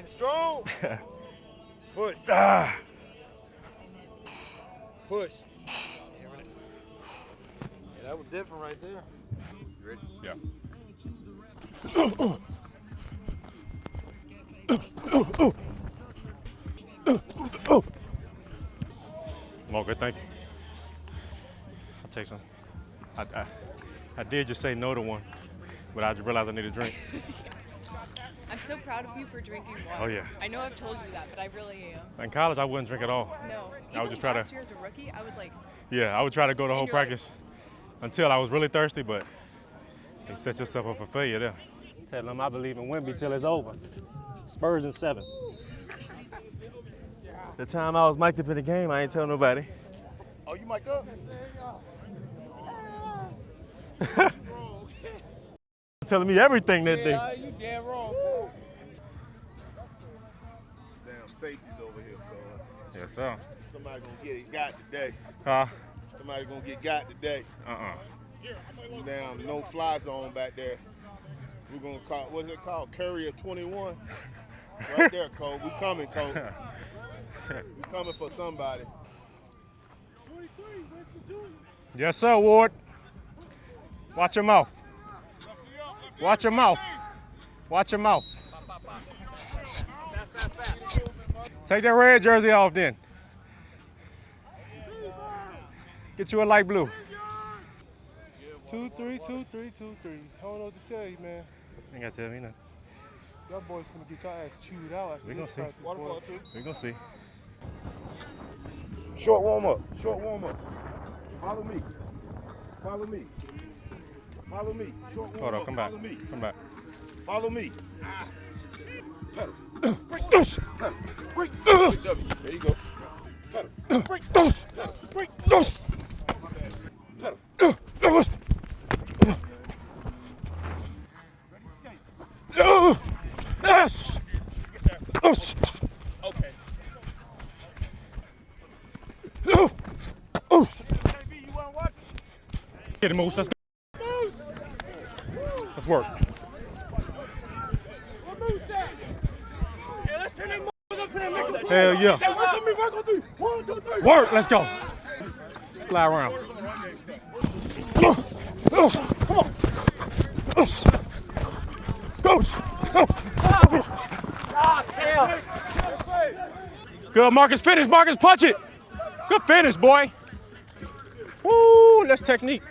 Getting strong. Push. Push. Yeah, that was different right there. You ready? Yeah. Okay, thank you. I'll take some. I did just say no to one, but I just realized I need a drink. I'm so proud of you for drinking water. Oh, yeah. I know I've told you that, but I really am. In college, I wouldn't drink at all. No. I would just try to. Last year as a rookie, I was like. Yeah, I would try to go the whole practice until I was really thirsty, but you set yourself up for failure there. Tell them I believe in Wemby till it's over. Spurs in 7. The time I was mic'd up in the game, I ain't tell nobody. Oh, you mic'd up? Telling me everything that day. Yeah, you damn wrong. Damn safety's over here, cuz. Yes, sir. Somebody gonna get got today. Huh? Somebody gonna get got today. Damn, no fly zone back there. We're gonna call, what's it called? Carrier 21. Right there, Cole. We coming, Cole. We coming for somebody. Yes, sir, Ward. Watch your mouth. Watch your mouth. Watch your mouth. Take that red jersey off then. Get you a light blue. 2-3, 2-3, 2-3. I don't know what to tell you, man. You ain't got to tell me nothing. Y'all boys finna get y'all ass chewed out. We gonna see. We gonna see. Short warm up. Short warm up. Follow me. Follow me. Follow me. Short warm Hold up. on, come back. Follow me. Come back. Follow me. Pedal. Break those. Break. W. There you go. Pedal. Break those. Break. Those. Pedal. Yes. Okay. Get him, Moose. Let's go. Let's work. Hell yeah. Work. Let's go. Fly around. Good, Marcus. Finish. Marcus, punch it. Good finish, boy. Woo, that's technique.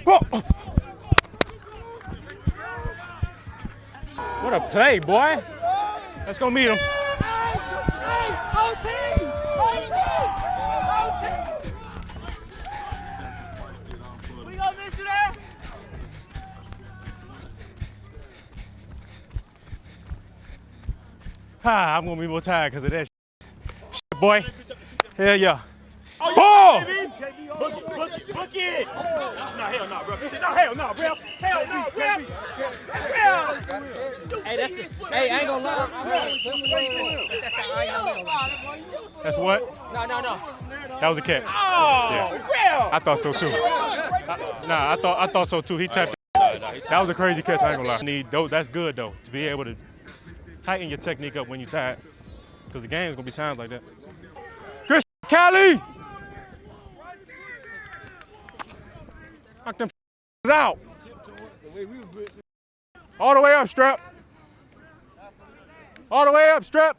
Whoa. What a play, boy. Let's go meet him. We gonna miss you there? I'm gonna be more tired because of that shit, boy. Hell yeah. Oh! Book it! No, hell no, bro. No, hell no, bro. Hell no, bro. Hey, that's it. Hey, I ain't gonna lie. That's what? No. That was a catch. Oh, yeah. I thought so too. I thought so too. He tapped. That was a crazy catch. I ain't gonna lie. That's good though, to be able to tighten your technique up when you're tired, because the game's gonna be times like that. Good Cali. Knock them out. All the way up, Strap. All the way up, Strap.